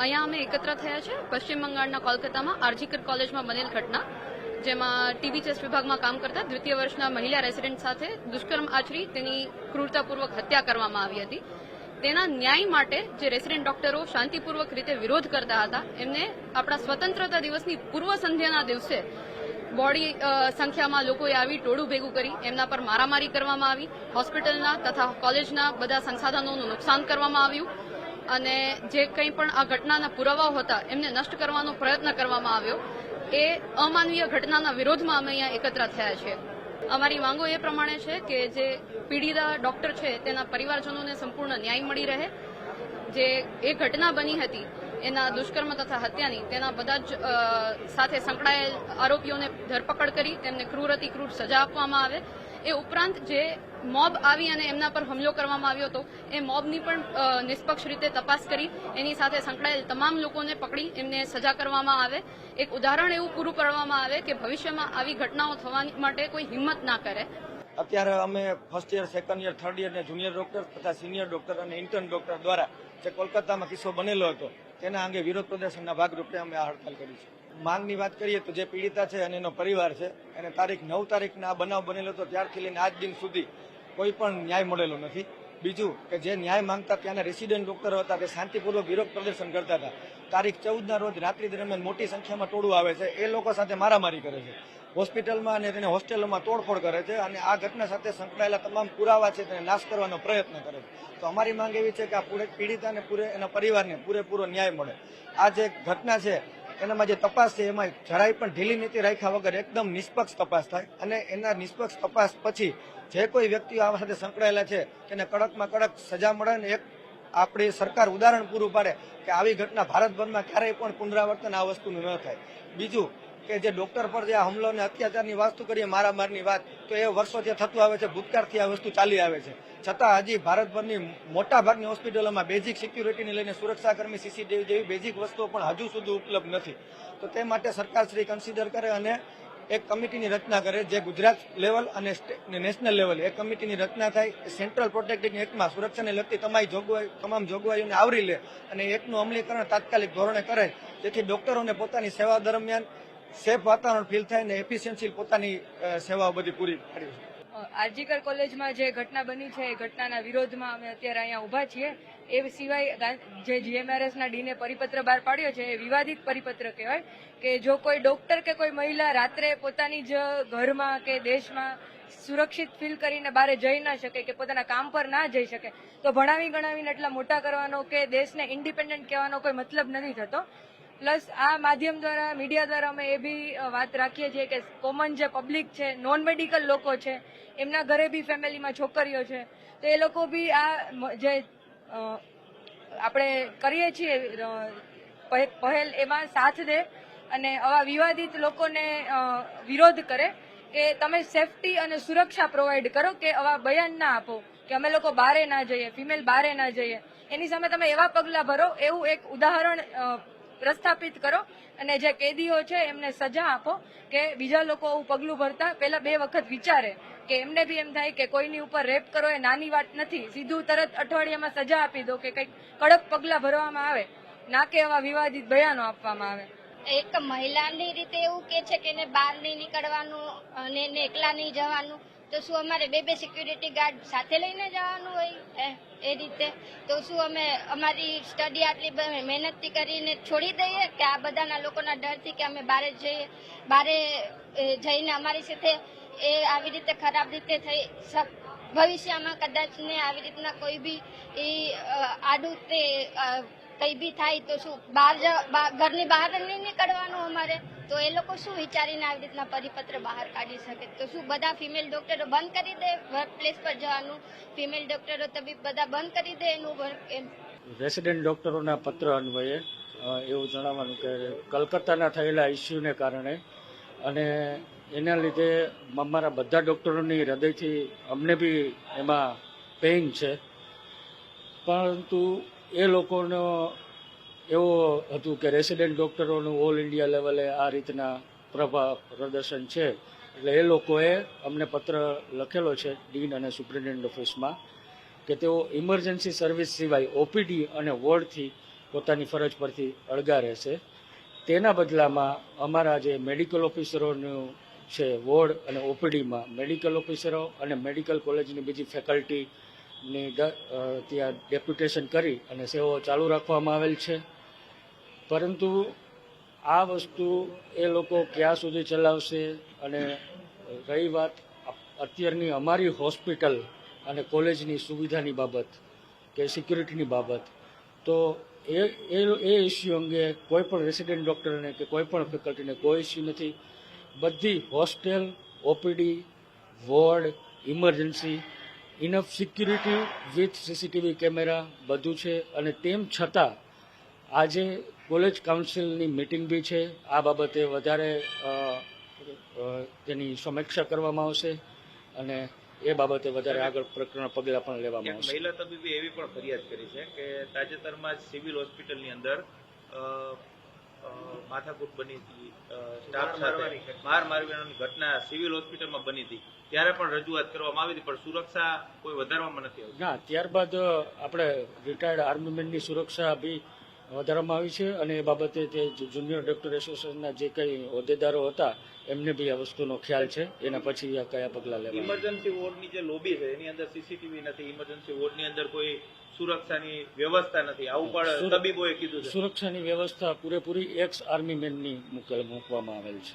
અહીંયા અમે એકત્ર થયા છે પશ્ચિમ બંગાળના કોલકાતામાં આરજીકર કોલેજમાં બનેલ ઘટના, જેમાં ટીબી ચેસ્ટ વિભાગમાં કામ કરતા દ્વિતીય વર્ષના મહિલા રેસિડેન્ટ સાથે દુષ્કર્મ આચરી તેની ક્રૂરતાપૂર્વક હત્યા કરવામાં આવી હતી. તેના ન્યાય માટે જે રેસિડેન્ટ ડોક્ટરો શાંતિપૂર્વક રીતે વિરોધ કરતા હતા, એમને આપણા સ્વતંત્રતા દિવસની પૂર્વ સંધ્યાના દિવસે બોડી સંખ્યામાં લોકોએ આવી ટોળું ભેગું કરી એમના પર મારામારી કરવામાં આવી. હોસ્પિટલના તથા કોલેજના બધા સંસાધનોનું નુકસાન કરવામાં આવ્યું અને જે કંઈ પણ આ ઘટનાના પુરાવાઓ હતા એમને નષ્ટ કરવાનો પ્રયત્ન કરવામાં આવ્યો. એ અમાનવીય ઘટનાના વિરોધમાં અમે અહીંયા એકત્ર થયા છીએ. અમારી માંગો એ પ્રમાણે છે કે જે પીડિતા ડોક્ટર છે તેના પરિવારજનોને સંપૂર્ણ ન્યાય મળી રહે. જે એ ઘટના બની હતી એના દુષ્કર્મ તથા હત્યાની, તેના બધા જ સાથે સંકળાયેલ આરોપીઓને ધરપકડ કરી તેમને ક્રૂર સજા આપવામાં આવે. એ ઉપરાંત જે મોબ આવી અને એમના પર હુમલો કરવામાં આવ્યો હતો એ મોબની પણ નિષ્પક્ષ રીતે તપાસ કરી એની સાથે સંકળાયેલ તમામ લોકોને પકડી એમને સજા કરવામાં આવે. એક ઉદાહરણ એવું પૂરું પાડવામાં આવે કે ભવિષ્યમાં આવી ઘટનાઓ થવાની માટે કોઈ હિંમત ના કરે. અત્યારે અમે first year, second year, third year ને જુનિયર ડોક્ટર તથા સિનિયર ડોક્ટર અને ઇન્ટર્ન ડોક્ટર દ્વારા જે કોલકાતામાં કિસ્સો બનેલો હતો તેના અંગે વિરોધ પ્રદર્શનના ભાગરૂપે અમે આ હડતાલ કરી છે. માંગની વાત કરીએ તો જે પીડિતા છે અને એનો પરિવાર છે એને તારીખ 9 તારીખના આ બનાવ બનેલો હતો ત્યારથી લઈને આજ દિન સુધી કોઈ પણ ન્યાય મળેલો નથી. બીજું કે જે ન્યાય માંગતા ત્યાંના રેસિડેન્ટ ડોક્ટરો હતા તે શાંતિપૂર્વક વિરોધ પ્રદર્શન કરતા હતા. તારીખ 14ના રોજ રાત્રિ દરમિયાન મોટી સંખ્યામાં ટોળું આવે છે, એ લોકો સાથે મારામારી કરે છે, હોસ્પિટલમાં અને તેને હોસ્ટેલોમાં તોડફોડ કરે છે અને આ ઘટના સાથે સંકળાયેલા તમામ પુરાવા છે તેને નાશ કરવાનો પ્રયત્ન કરે છે. તો અમારી માંગ એવી છે કે આ પીડિતાને એના પરિવારને પૂરેપૂરો ન્યાય મળે. આ જે ઘટના છે એનામાં જે તપાસ છે એમાં જરાય પણ ઢીલી નીતિ રાખ્યા વગર એકદમ નિષ્પક્ષ તપાસ થાય અને એના નિષ્પક્ષ તપાસ પછી જે કોઈ વ્યક્તિઓ આ સાથે સંકળાયેલા છે તેને કડકમાં કડક સજા મળે અને એક આપણી સરકાર ઉદાહરણ પૂરું પાડે કે આવી ઘટના ભારતભરમાં ક્યારેય પણ પુનરાવર્તન આ વસ્તુનું ન થાય. બીજું કે જે ડોક્ટર પર જે હુમલો અને અત્યાચારની વાતો કરીએ, મારામારની વાત, તો એ વર્ષોથી થતું આવે છે, ભૂતકાળથી આ વસ્તુ ચાલી આવે છે. છતાં હજી ભારતભરની મોટા ભાગની હોસ્પિટલોમાં બેઝિક સિક્યુરિટીને લઈને સુરક્ષાકર્મી, સીસીટીવી જેવી બેઝિક વસ્તુઓ પણ હજુ સુધી ઉપલબ્ધ નથી. તો તે માટે સરકાર શ્રી કન્સિડર કરે અને એક કમિટીની રચના કરે, જે ગુજરાત લેવલ અને નેશનલ લેવલે એક કમિટીની રચના થાય. સેન્ટ્રલ પ્રોટેક્ટિંગ એક્ટમાં સુરક્ષાને લગતી તમામ જોગવાઈઓને આવરી લે અને એકનું અમલીકરણ તાત્કાલિક ધોરણે કરે, જેથી ડોક્ટરોને પોતાની સેવા દરમિયાન સેફ વાતાવરણ ફીલ થાય અને એફિશિયન્સી પોતાની સેવાઓ બધી પૂરી પાડી. આરજીકર કોલેજમાં જે ઘટના બની છે એ ઘટનાના વિરોધમાં અમે અત્યારે અહીંયા ઉભા છીએ. એ સિવાય જે જીએમઆરએસના ડીને પરિપત્ર બહાર પાડ્યો છે એ વિવાદિત પરિપત્ર કહેવાય કે જો કોઈ ડોક્ટર કે કોઈ મહિલા રાત્રે પોતાની જ ઘરમાં કે દેશમાં સુરક્ષિત ફીલ કરીને બહાર જઈ ના શકે કે પોતાના કામ પર ના જઈ શકે તો ભણાવી ગણાવીને એટલા મોટા કરવાનો કે દેશને ઇન્ડિપેન્ડન્ટ કહેવાનો કોઈ મતલબ નથી થતો. પ્લસ આ માધ્યમ દ્વારા, મીડિયા દ્વારા અમે એ બી વાત રાખીએ છીએ કે કોમન જે પબ્લિક છે, નોન મેડિકલ લોકો છે, એમના ઘરે બી ફેમિલીમાં છોકરીઓ છે, તો એ લોકો બી આ જે આપણે કરીએ છીએ પહેલ એમાં સાથ દે અને આવા વિવાદિત લોકોને વિરોધ કરે કે તમે સેફટી અને સુરક્ષા પ્રોવાઈડ કરો, કે આવા બયાન ના આપો કે અમે લોકો બારે ના જઈએ, ફિમેલ બારે ના જઈએ. એની સામે તમે એવા પગલા ભરો, એવું એક ઉદાહરણ પ્રસ્થાપિત કરો અને જે કેદીઓ છે એમને સજા આપો કે બીજા લોકો આવું પગલું ભરતા પહેલા 2 વખત વિચારે, કે એમને બી એમ થાય કે કોઈની ઉપર રેપ કરો એ નાની વાત નથી, સીધું તરત અઠવાડિયામાં સજા આપી દો કે કંઈક કડક પગલા ભરવામાં આવે, ના કે એવા વિવાદિત બયાનો આપવામાં આવે. એક મહિલાની રીતે એવું કે છે કે એને બહાર નહીં નીકળવાનું અને એને એકલા નહીં જવાનું, તો શું અમારે 2 સિક્યુરિટી ગાર્ડ સાથે લઈને જવાનું હોય એ રીતે? તો શું અમે અમારી સ્ટડી આટલી મહેનતથી કરીને છોડી દઈએ કે આ બધાના લોકોના ડરથી કે અમે બારે જઈને અમારી સાથે એ આવી રીતે ખરાબ રીતે થઈ ભવિષ્યમાં કદાચ ને આવી રીતના કોઈ બી આડું તે કઈ બી થાય તો શું ઘરની બહાર નહીં નીકળવાનું અમારે? તો એ લોકો શું વિચારીને આવી રીતના પરિપત્ર બહાર કાઢી શકે? તો શું બધા ફિમેલ ડોક્ટરો બંધ કરી દે વર્ક પ્લેસ પર જવાનું? ફિમેલ ડોક્ટરો તબીબ બધા બંધ કરી દે એનું વર્ક? રેસિડેન્ટ ડોક્ટરોના પત્ર અન્વયે એવું જણાવવાનું કે કલકત્તાના થયેલા ઇસ્યુને કારણે અને એના લીધે અમારા બધા ડોક્ટરોની હૃદયથી અમને બી એમાં પેઇન છે, પરંતુ એ લોકોનો એવું હતું કે રેસિડેન્ટ ડોક્ટરોનું ઓલ ઇન્ડિયા લેવલે આ રીતના પ્રદર્શન છે, એટલે એ લોકોએ અમને પત્ર લખેલો છે ડીન અને સુપ્રિન્ટેન્ડન્ટ ઓફિસમાં કે તેઓ ઇમરજન્સી સર્વિસ સિવાય ઓપીડી અને વોર્ડથી પોતાની ફરજ પરથી અળગા રહેશે. તેના બદલામાં અમારા જે મેડિકલ ઓફિસરોનું છે વોર્ડ અને ઓપીડીમાં મેડિકલ ઓફિસરો અને મેડિકલ કોલેજની બીજી ફેકલ્ટીની ત્યાં ડેપ્યુટેશન કરી અને સેવાઓ ચાલુ રાખવામાં આવેલ છે. પરંતુ આ વસ્તુ એ લોકો ક્યાં સુધી ચલાવશે, અને રહી વાત અત્યારની અમારી હોસ્પિટલ અને કોલેજની સુવિધાની બાબત કે સિક્યુરિટીની બાબત, તો એ ઇસ્યુ અંગે કોઈ પણ રેસિડેન્ટ ડૉક્ટરને કે કોઈ પણ ફેકલ્ટીને કોઈ ઇસ્યુ નથી. બધી hostel, OPD, ward, emergency, enough security with CCTV camera બધું છે. અને તેમ છતાં આજે કોલેજ કાઉન્સિલની મિટિંગ બી છે. આ બાબતે વધારે તેની સમીક્ષા કરવામાં આવશે અને એ બાબતે વધારે આગળ પ્રકરણ પગલાં પણ લેવામાં આવશે. મહિલા તબીબે એવી પણ ફરિયાદ કરી છે કે તાજેતરમાં જ સિવિલ હોસ્પિટલની અંદર માથાકૂટ બની હતી, સ્ટાફ સાથે માર મારવાની ઘટના સિવિલ હોસ્પિટલમાં બની હતી. ત્યારે પણ રજૂઆત કરવામાં આવી હતી, પણ સુરક્ષા કોઈ વધારવામાં નથી આવી. ના, ત્યારબાદ આપણે રિટાયર્ડ આર્મીમેનની સુરક્ષા બી વધારવામાં આવી છે અને એ બાબતે તે જુનિયર ડોક્ટર એસોસિએશનના જે કંઈ હોદ્દેદારો હતા એમને બી આ વસ્તુનો ખ્યાલ છે. એના પછી આ કયા પગલાં લેવા. ઇમરજન્સી વોર્ડની જે લોબી છે એની અંદર સીસીટીવી નથી, ઇમરજન્સી વોર્ડની અંદર કોઈ સુરક્ષાની વ્યવસ્થા નથી, આવું પણ તબીબોએ કીધું છે. સુરક્ષાની વ્યવસ્થા પૂરેપૂરી એક્સ આર્મીમેનની મૂકવામાં આવેલ છે.